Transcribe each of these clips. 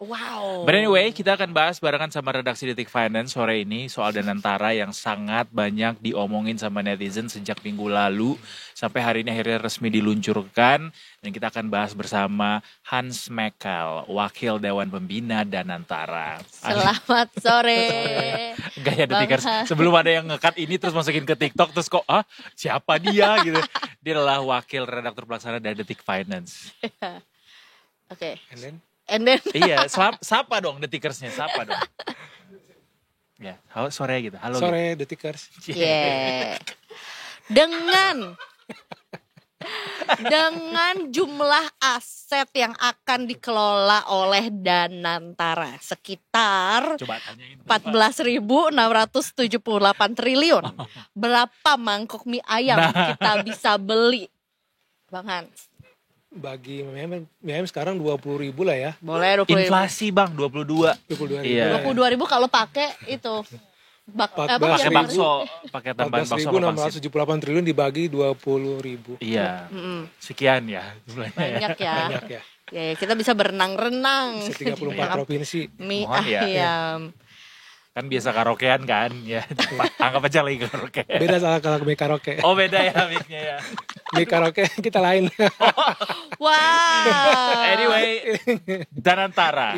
Wow. But anyway, kita akan bahas barengan sama redaksi Detik Finance sore ini soal Danantara yang sangat banyak diomongin sama netizen sejak minggu lalu sampai hari ini akhirnya resmi diluncurkan, dan kita akan bahas bersama Hans Mekal, Wakil Dewan Pembina Danantara. Selamat sore. Gaya Detikers, sebelum ada yang nge-cut ini terus masukin ke TikTok terus kok siapa dia gitu. Dia adalah wakil redaktur pelaksana dari Detik Finance. Oke. And then? Iya, sapa dong Detikersnya, sapa dong. Ya, halo sore gitu. Halo. Sore gitu. Detikers. Yeah. Dengan jumlah aset yang akan dikelola oleh Danantara sekitar 14.678 triliun. Berapa mangkok mie ayam kita bisa beli, Bang Hans? Bagi mie ayam sekarang 20.000 lah ya. Boleh 20.000. Inflasi Bang 22. 22.000 Iya. lah ya. 22.000 kalau pakai itu pakai bakso, pakai tambahan bakso 14.678 triliun dibagi 20.000. Iya. Sekian ya jumlahnya. Banyak ya. Banyak ya. Ya, kita bisa berenang-renang. Bisa 34 provinsi. Mie Mohon ya. ayam. Kan biasa karaokean kan ya. Anggap aja lagi karaoke. Beda salah kalau mie karaoke. Oh beda ya mic-nya ya. Mie karaoke kita lain. Wow. Anyway, Danantara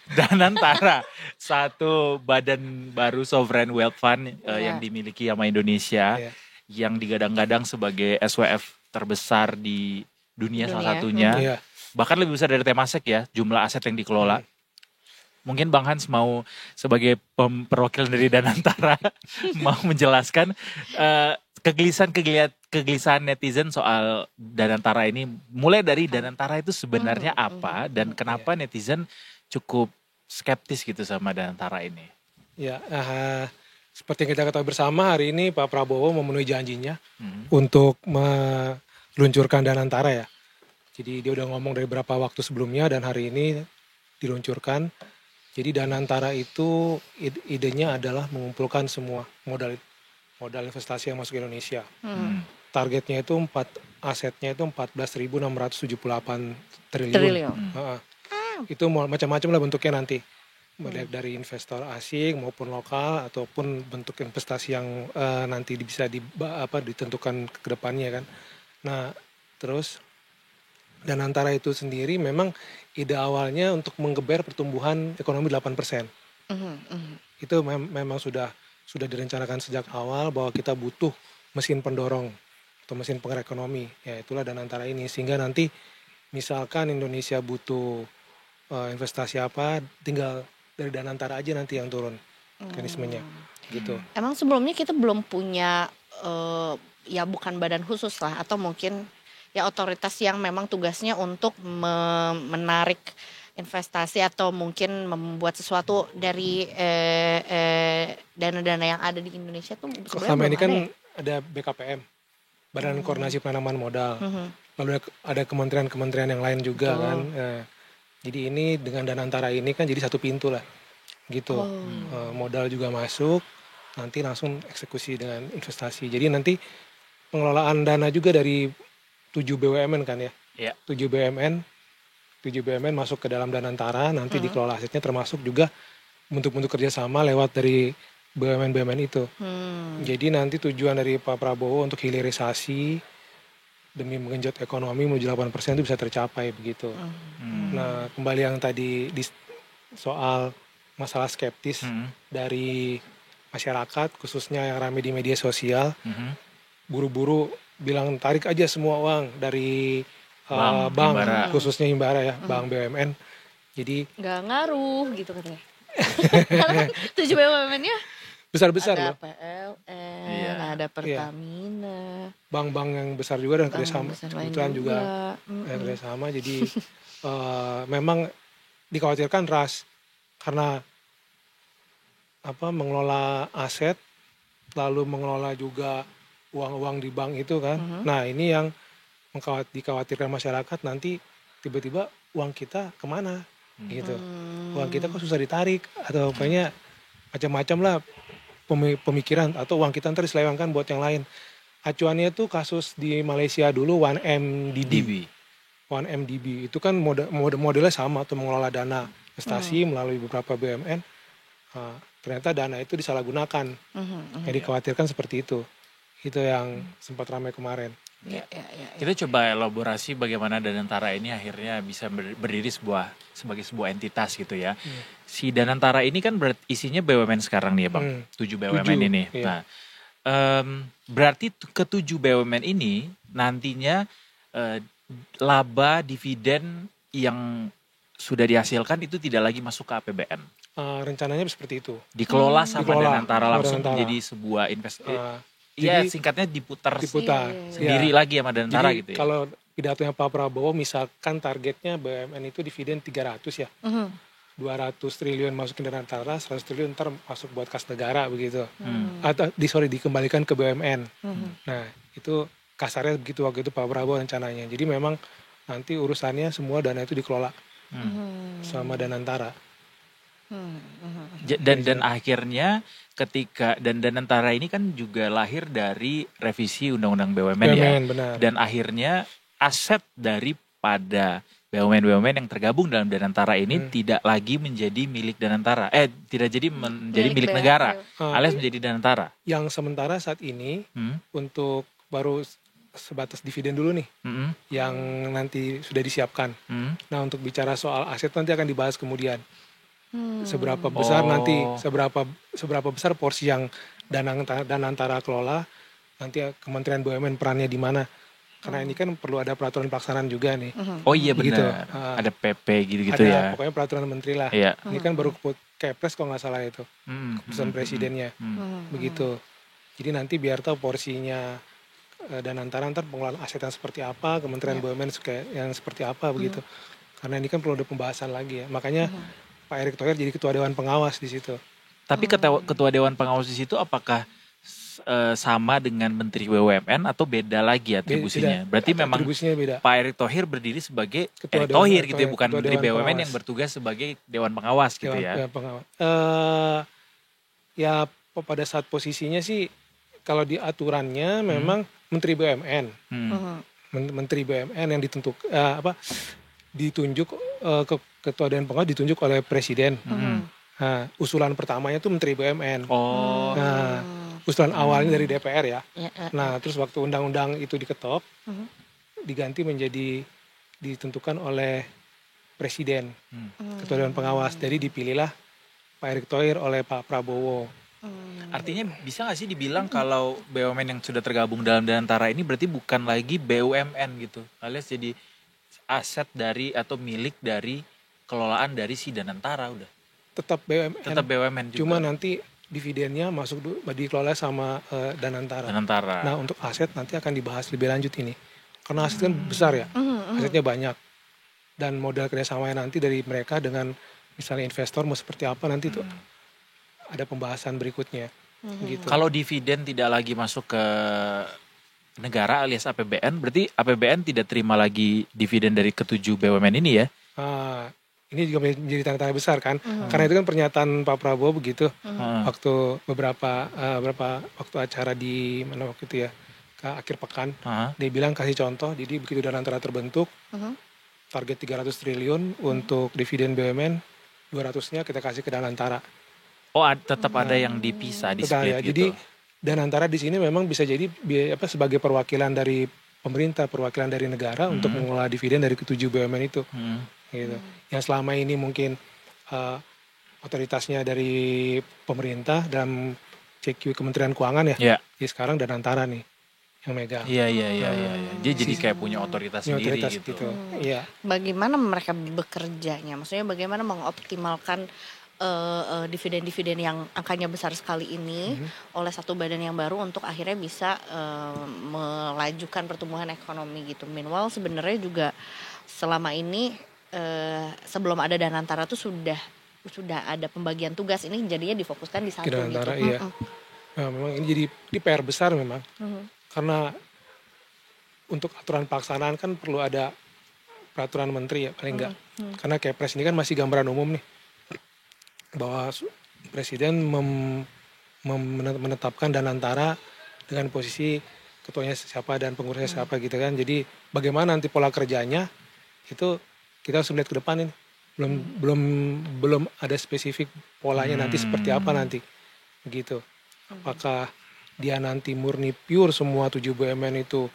Danantara satu badan baru sovereign wealth fund yang dimiliki sama Indonesia, yang digadang-gadang sebagai SWF terbesar di dunia salah satunya. Bahkan lebih besar dari Temasek ya jumlah aset yang dikelola. Mungkin Bang Hans mau sebagai perwakilan dari Danantara mau menjelaskan kegelisahan netizen soal Danantara ini. Mulai dari Danantara itu sebenarnya apa dan kenapa netizen cukup skeptis gitu sama Danantara ini. Ya, seperti yang kita ketahui bersama, hari ini Pak Prabowo memenuhi janjinya untuk meluncurkan Danantara ya. Jadi dia udah ngomong dari beberapa waktu sebelumnya dan hari ini diluncurkan. Jadi Danantara itu idenya adalah mengumpulkan semua modal investasi yang masuk ke Indonesia. Targetnya itu asetnya itu 14.678 triliun. Itu macam-macam lah bentuknya nanti. Dari investor asing maupun lokal ataupun bentuk investasi yang nanti bisa ditentukan ke depannya kan. Nah, terus Danantara itu sendiri memang ide awalnya untuk menggeber pertumbuhan ekonomi 8%. Itu memang sudah direncanakan sejak awal bahwa kita butuh mesin pendorong atau mesin penggerak ekonomi. Ya itulah Danantara ini. Sehingga nanti misalkan Indonesia butuh investasi apa, tinggal dari Danantara aja nanti yang turun mekanismenya. Gitu. Emang sebelumnya kita belum punya ya bukan badan khusus lah atau mungkin ya otoritas yang memang tugasnya untuk menarik investasi atau mungkin membuat sesuatu dari dana-dana yang ada di Indonesia tuh selama ini kan ada BKPM, Badan Koordinasi Penanaman Modal, lalu ada kementerian-kementerian yang lain juga kan. Jadi ini dengan Danantara ini kan jadi satu pintu lah, gitu. Modal juga masuk, nanti langsung eksekusi dengan investasi. Jadi nanti pengelolaan dana juga dari 7 BUMN kan ya. 7 BUMN masuk ke dalam Danantara, nanti dikelola asetnya termasuk juga bentuk-bentuk kerjasama lewat dari BUMN itu. Jadi nanti tujuan dari Pak Prabowo untuk hilirisasi demi menggenjot ekonomi menuju 8% itu bisa tercapai begitu. Nah, kembali yang tadi soal masalah skeptis dari masyarakat, khususnya yang ramai di media sosial, buru-buru bilang tarik aja semua uang dari bank khususnya Himbara ya, bank BUMN. Jadi nggak ngaruh gitu katanya. 7 BUMN-nya besar-besar ada loh. PLN, ada Pertamina. Bank-bank yang besar juga dan kerjasama kebetulan juga kerjasama. Jadi memang dikhawatirkan karena mengelola aset lalu mengelola juga uang-uang di bank itu kan. Nah ini yang dikhawatirkan masyarakat, nanti tiba-tiba uang kita kemana gitu. Uang kita kok susah ditarik atau kayaknya macam-macam lah pemikiran, atau uang kita ntar diselewengkan buat yang lain. Acuannya tuh kasus di Malaysia dulu 1MDB. 1MDB. Itu kan modelnya sama atau mengelola dana investasi melalui beberapa BUMN. Ternyata dana itu disalahgunakan. Yang dikhawatirkan seperti itu. Itu yang sempat ramai kemarin. Ya. Kita coba elaborasi bagaimana Danantara ini akhirnya bisa berdiri sebagai sebuah entitas gitu ya. Si Danantara ini kan isinya BUMN sekarang nih ya Bang, 7 BUMN ini. Iya. Nah, berarti ke-7 BUMN ini nantinya laba dividen yang sudah dihasilkan itu tidak lagi masuk ke APBN. Rencananya seperti itu. Dikelola sama Danantara langsung menjadi sebuah investasi. Iya, singkatnya diputar sendiri lagi sama Danantara gitu ya. Kalau pidatonya Pak Prabowo misalkan targetnya BUMN itu dividen 300 ya. 200 triliun masukin Danantara, 100 triliun ntar masuk buat kas negara begitu. Atau dikembalikan ke BUMN. Nah, itu kasarnya begitu waktu itu Pak Prabowo rencananya. Jadi memang nanti urusannya semua dana itu dikelola sama Danantara. Dan akhirnya ketika Danantara ini kan juga lahir dari revisi Undang-Undang BUMN ya. Benar. Dan akhirnya aset daripada BUMN yang tergabung dalam Danantara ini tidak lagi menjadi milik Danantara. Tidak jadi menjadi milik negara, alias menjadi Danantara. Yang sementara saat ini untuk baru sebatas dividen dulu nih, yang nanti sudah disiapkan. Nah, untuk bicara soal aset nanti akan dibahas kemudian. Seberapa besar nanti, seberapa besar porsi yang Danantara kelola, nanti Kementerian BUMN perannya di mana? Karena ini kan perlu ada peraturan pelaksanaan juga nih. Oh iya benar, ada PP gitu-gitu ya. Pokoknya peraturan menteri lah. Iya. Ini kan baru Kepres kalau nggak salah itu, keputusan presidennya, begitu. Jadi nanti biar tahu porsinya Danantara ntar pengelolaan aset yang seperti apa, Kementerian BUMN yang seperti apa begitu. Karena ini kan perlu ada pembahasan lagi ya. Makanya Pak Erick Thohir jadi ketua dewan pengawas di situ. Tapi ketua dewan pengawas di situ apakah sama dengan Menteri BUMN atau beda lagi atribusinya? Berarti memang beda. Pak Erick Thohir berdiri sebagai Erick Thohir gitu ya, bukan Menteri BUMN yang bertugas sebagai dewan pengawas gitu ya. Dewan pengawas. Ya pada saat posisinya sih kalau di aturannya memang Menteri BUMN. Menteri BUMN yang ditunjuk ke ketua dewan pengawas ditunjuk oleh presiden. Nah, usulan pertamanya tuh Menteri BUMN. Nah, usulan awalnya dari DPR ya. Nah, terus waktu undang-undang itu diketok, diganti menjadi ditentukan oleh presiden, ketua dewan pengawas. Jadi dipilihlah Pak Erick Thohir oleh Pak Prabowo. Artinya bisa nggak sih dibilang kalau BUMN yang sudah tergabung dalam Danantara ini berarti bukan lagi BUMN gitu, alias jadi aset dari atau milik dari kelolaan dari si Danantara udah. Tetap BUMN juga. Cuma nanti dividennya masuk dikelola sama Danantara. Nah, untuk aset nanti akan dibahas lebih lanjut ini. Karena aset kan besar ya. Asetnya banyak. Dan modal kerjasamanya nanti dari mereka dengan misalnya investor mau seperti apa nanti tuh ada pembahasan berikutnya. Gitu. Kalau dividen tidak lagi masuk ke negara alias APBN, berarti APBN tidak terima lagi dividen dari ke-7 BUMN ini ya? Ini juga menjadi tanda-tanda besar kan, karena itu kan pernyataan Pak Prabowo begitu waktu beberapa waktu acara di mana waktu itu ya, ke akhir pekan, dia bilang kasih contoh, jadi begitu Danantara terbentuk, target 300 triliun untuk dividen BUMN, 200-nya kita kasih ke Danantara. Oh, tetap ada yang dipisah, di split ya, gitu. Jadi Danantara di sini memang bisa jadi sebagai perwakilan dari pemerintah, perwakilan dari negara untuk mengelola dividen dari ke-7 BUMN itu. Gitu. Yang selama ini mungkin otoritasnya dari pemerintah dalam CQ Kementerian Keuangan ya. Jadi sekarang Danantara nih yang megang. Iya. Dia jadi kayak punya otoritas sendiri gitu. Iya. Bagaimana mereka bekerjanya? Maksudnya bagaimana mengoptimalkan dividen-dividen yang angkanya besar sekali ini oleh satu badan yang baru untuk akhirnya bisa melajukan pertumbuhan ekonomi gitu. Meanwhile sebenarnya juga selama ini sebelum ada Danantara tuh sudah ada pembagian tugas, ini jadinya difokuskan di satu Danantara, gitu. Iya. Nah, memang ini jadi PR besar memang. Karena untuk aturan pelaksanaan kan perlu ada peraturan menteri ya paling enggak. Karena Kepres ini kan masih gambaran umum nih. Bahwa presiden menetapkan Danantara dengan posisi ketuanya siapa dan pengurusnya siapa gitu kan. Jadi bagaimana nanti pola kerjanya itu kita harus melihat ke depan ini. Belum ada spesifik polanya nanti seperti apa nanti gitu. Apakah dia nanti murni pure semua 7 BUMN itu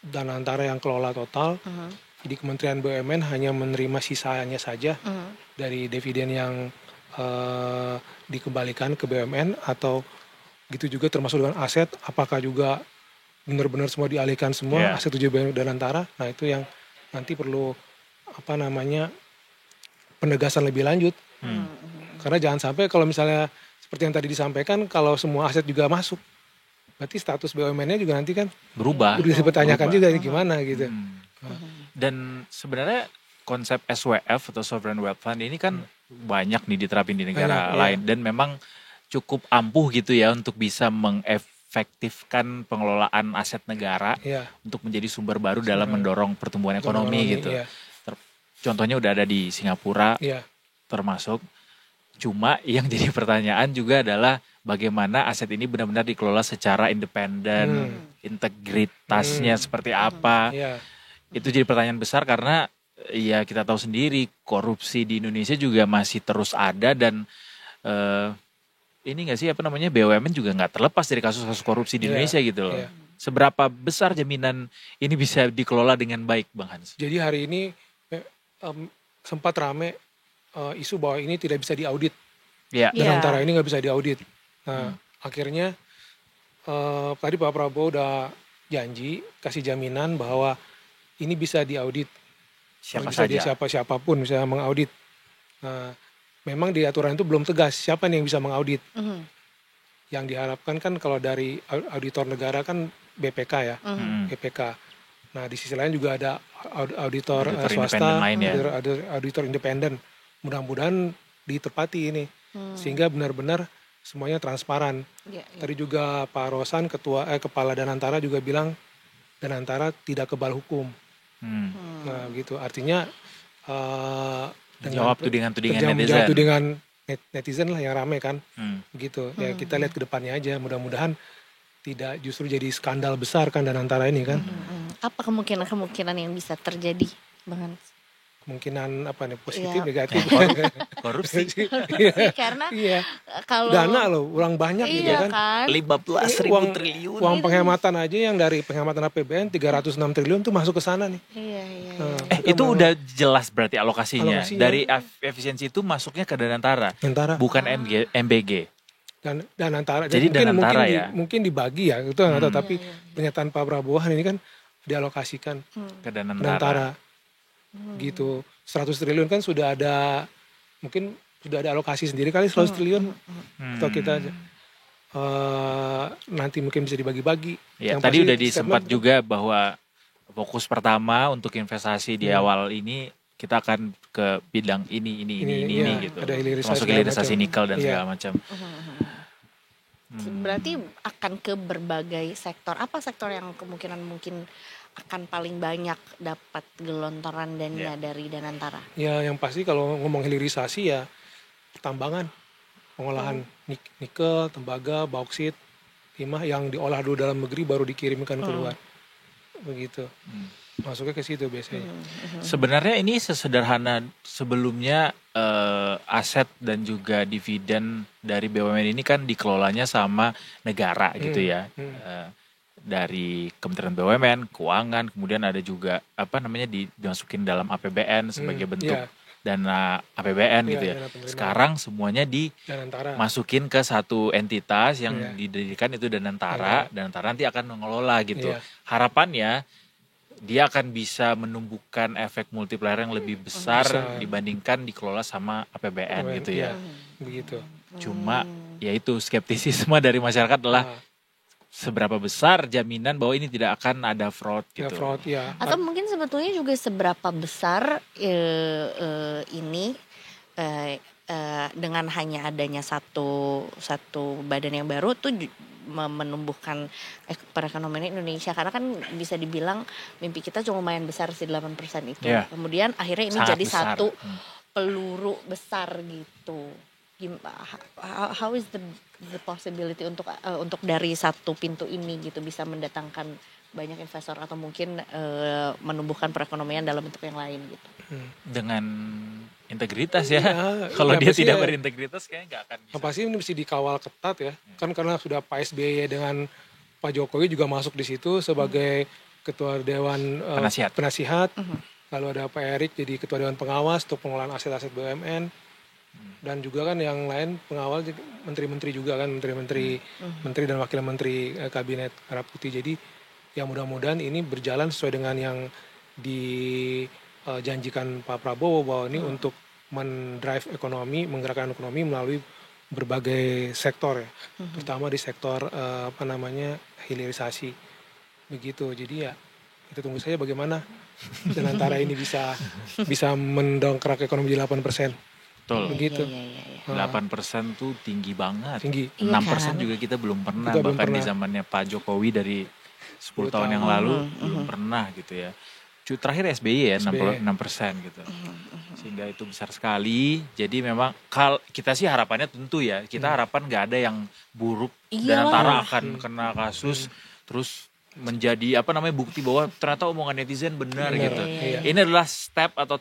Danantara yang kelola total, jadi Kementerian BUMN hanya menerima sisanya saja dari dividen yang dikembalikan ke BUMN, atau gitu juga termasuk dengan aset, apakah juga benar-benar semua dialihkan semua aset 7 BUMN Danantara. Nah itu yang nanti perlu penegasan lebih lanjut. Karena jangan sampai kalau misalnya seperti yang tadi disampaikan, kalau semua aset juga masuk, berarti status BUMN-nya juga nanti kan berubah. Udah dipertanyakan juga gimana gitu. Dan sebenarnya konsep SWF atau Sovereign Wealth Fund ini kan banyak nih diterapin di negara lain, dan memang cukup ampuh gitu ya untuk bisa mengefektifkan pengelolaan aset negara untuk menjadi sumber baru dalam mendorong pertumbuhan ekonomi gitu. Contohnya udah ada di Singapura termasuk. Cuma yang jadi pertanyaan juga adalah bagaimana aset ini benar-benar dikelola secara independen, integritasnya seperti apa. Itu jadi pertanyaan besar karena ya kita tahu sendiri korupsi di Indonesia juga masih terus ada, dan ini nggak sih BUMN juga nggak terlepas dari kasus-kasus korupsi di Indonesia gitu loh. Seberapa besar jaminan ini bisa dikelola dengan baik, Bang Hans? Jadi hari ini sempat rame isu bahwa ini tidak bisa diaudit. Danantara ini nggak bisa diaudit. Nah akhirnya tadi Pak Prabowo udah janji kasih jaminan bahwa ini bisa diaudit. Siapapun bisa mengaudit. Nah memang di aturan itu belum tegas siapa nih yang bisa mengaudit. Yang diharapkan kan kalau dari auditor negara kan BPK ya, BPK. Nah di sisi lain juga ada auditor swasta, auditor independen. Mudah-mudahan ditepati ini, sehingga benar-benar semuanya transparan. Tadi juga Pak Rosan, kepala Danantara juga bilang Danantara tidak kebal hukum. Nah gitu, artinya jawab tudingan netizen lah yang rame kan, gitu. Ya kita lihat ke depannya aja, mudah-mudahan tidak justru jadi skandal besar kan Danantara ini kan. Apa kemungkinan yang bisa terjadi, Bang Hans? Kemungkinan positif negatif korupsi karena kalau dana loh uang banyak gitu kan 15.000 triliun uang penghematan aja yang dari penghematan APBN 306 triliun tuh masuk ke sana nih. Itu udah jelas berarti alokasinya dari efisiensi itu masuknya ke Danantara bukan MBG dan Danantara. Jadi mungkin dibagi ya itu nggak tahu, tapi pernyataan Pak Prabowo ini kan dialokasikan ke Danantara. Gitu 100 triliun kan sudah ada, mungkin sudah ada alokasi sendiri kali 100 triliun atau kita nanti mungkin bisa dibagi-bagi. Tadi udah disempat juga bahwa fokus pertama untuk investasi di awal ini kita akan ke bidang ini gitu, termasuk hilirisasi nikel dan segala macam. Berarti akan ke berbagai sektor. Apa sektor yang kemungkinan mungkin akan paling banyak dapat gelontoran dana dari Danantara? Ya yang pasti kalau ngomong hilirisasi ya pertambangan, pengolahan nikel, tembaga, bauksit, timah yang diolah dulu dalam negeri baru dikirimkan keluar. Begitu. Masuknya ke situ biasanya. Sebenarnya ini sesederhana sebelumnya aset dan juga dividen dari BUMN ini kan dikelolanya sama negara gitu ya. Dari Kementerian BUMN, keuangan, kemudian ada juga dimasukin dalam APBN sebagai bentuk dana APBN gitu ya. Sekarang semuanya dimasukin ke satu entitas yang didirikan itu Danantara. Danantara nanti akan mengelola gitu. Harapannya dia akan bisa menumbuhkan efek multiplier yang lebih besar dibandingkan dikelola sama APBN gitu ya. Begitu. Cuma ya itu skeptisisme dari masyarakat adalah seberapa besar jaminan bahwa ini tidak akan ada fraud gitu. Atau mungkin sebetulnya juga seberapa besar ini dengan hanya adanya satu badan yang baru tuh menumbuhkan perekonomian Indonesia, karena kan bisa dibilang mimpi kita cuma lumayan besar sih 8% itu. Kemudian akhirnya ini sangat jadi besar. Satu peluru besar gitu. How is the possibility untuk dari satu pintu ini gitu bisa mendatangkan banyak investor atau mungkin menumbuhkan perekonomian dalam bentuk yang lain gitu. Dengan integritas ya. Kalau dia tidak berintegritas kayaknya nggak akan bisa. Pasti ini mesti dikawal ketat ya. Kan karena sudah Pak SBY dengan Pak Jokowi juga masuk di situ sebagai ketua Dewan Penasihat. Lalu ada Pak Erik jadi ketua Dewan Pengawas untuk pengelolaan aset-aset BUMN. Dan juga kan yang lain pengawal menteri-menteri juga kan, menteri dan wakil menteri kabinet Merah Putih. Jadi ya mudah-mudahan ini berjalan sesuai dengan yang dijanjikan Pak Prabowo bahwa ini untuk mendrive ekonomi, menggerakkan ekonomi melalui berbagai sektor ya, terutama di sektor hilirisasi begitu. Jadi ya kita tunggu saja bagaimana dan antara ini bisa mendongkrak ekonomi di 8%. Betul. Begitu. 8% tuh tinggi banget. Tinggi. 6% juga kita belum pernah. Bahkan di zamannya Pak Jokowi dari 10 tahun yang lalu belum pernah gitu ya. Terakhir SBY ya 6% gitu. Sehingga itu besar sekali. Jadi memang kita sih harapannya tentu ya. Kita harapan gak ada yang buruk. Dan antara akan kena kasus. Terus menjadi bukti bahwa ternyata omongan netizen benar gitu. Ini adalah step atau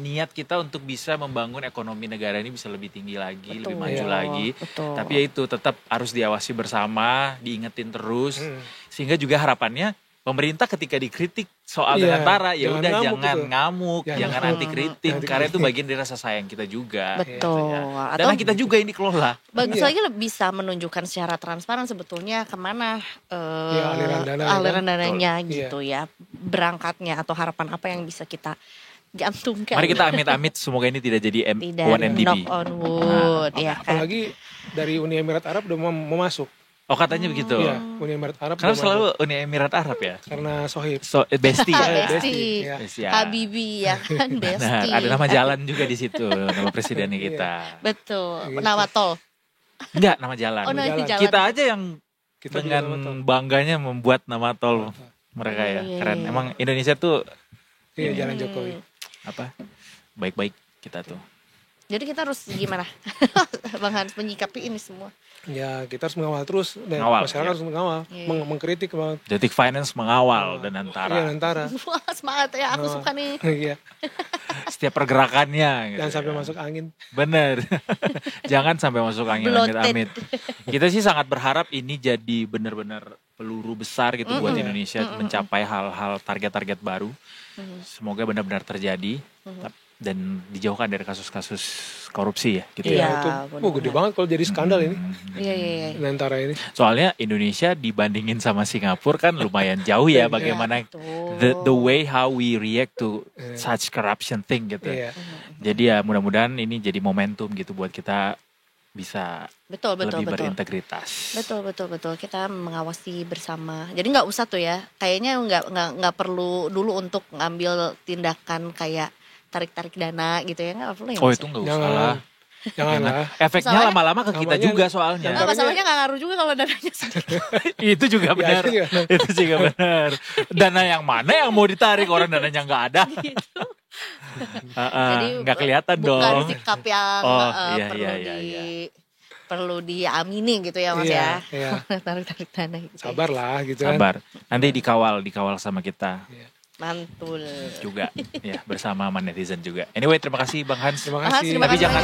niat kita untuk bisa membangun ekonomi negara ini bisa lebih tinggi lagi, lebih maju lagi. Tapi ya itu tetap harus diawasi bersama, diingetin terus. Sehingga juga harapannya pemerintah ketika dikritik soal Dirgantara ya udah jangan ngamuk, jangan anti kritik karena itu bagian dari rasa sayang kita juga. Betul. Ya. Dan kita juga ini kelola. Bagus lagi bisa menunjukkan secara transparan sebetulnya kemana aliran dananya gitu ya, berangkatnya atau harapan apa yang bisa kita gantungkan. Mari kita amit-amit semoga ini tidak jadi OneMDB. Knock on wood ya kan. Apalagi dari Uni Emirat Arab udah mau masuk. Oh katanya begitu. Iya, Uni Emirat Arab. Karena selalu Uni Emirat Arab ya. Karena Sohib. Bestie ya. Bestie. Habibi ya kan Bestie. Nah, ada nama jalan juga di situ, nama presidennya kita. Betul. Nama tol. Enggak, nama jalan. Oh, nama jalan. Kita aja yang dengan bangganya membuat nama tol mereka ya. Keren. Emang Indonesia tuh Jalan Jokowi. Baik-baik kita tuh. Jadi kita harus gimana? Bang Hans menyikapi ini semua. Ya kita harus mengawal terus. Masyarakat harus mengawal, mengkritik. Detik Finance mengawal dan Antara. Wah semangat ya, aku suka nih. Iya. Setiap pergerakannya. Jangan sampai masuk angin. Bener. Jangan sampai masuk angin, amit-amit. Kita sih sangat berharap ini jadi benar-benar peluru besar gitu buat Indonesia mencapai hal-hal target-target baru. Semoga benar-benar terjadi. Dan dijauhkan dari kasus-kasus korupsi ya gitu ya. Itu gede banget kalau jadi skandal ini. Iya. Antara ini. Soalnya Indonesia dibandingin sama Singapura kan lumayan jauh ya bagaimana the way how we react to such corruption thing gitu. Jadi ya mudah-mudahan ini jadi momentum gitu buat kita bisa lebih berintegritas. Betul. Kita mengawasi bersama. Jadi nggak usah tuh ya. Kayaknya nggak perlu dulu untuk ngambil tindakan kayak tarik dana gitu ya, nggak perlu ya. Itu nggak usah lah. Janganlah. Efeknya lama-lama ke kita juga soalnya. Masalahnya nggak ngaruh juga kalau dananya sedikit. Itu juga benar. Itu juga benar. Dana yang mana yang mau ditarik, orang dananya nggak ada. Jadi nggak kelihatan dong. Bukan sikap yang perlu diamini gitu ya Mas ya. Tarik dana gitu. Sabar lah gitu kan. Sabar. Nanti dikawal sama kita. Mantul. Juga ya bersama netizen juga. Anyway, terima kasih Bang Hans. Terima kasih. Tapi jangan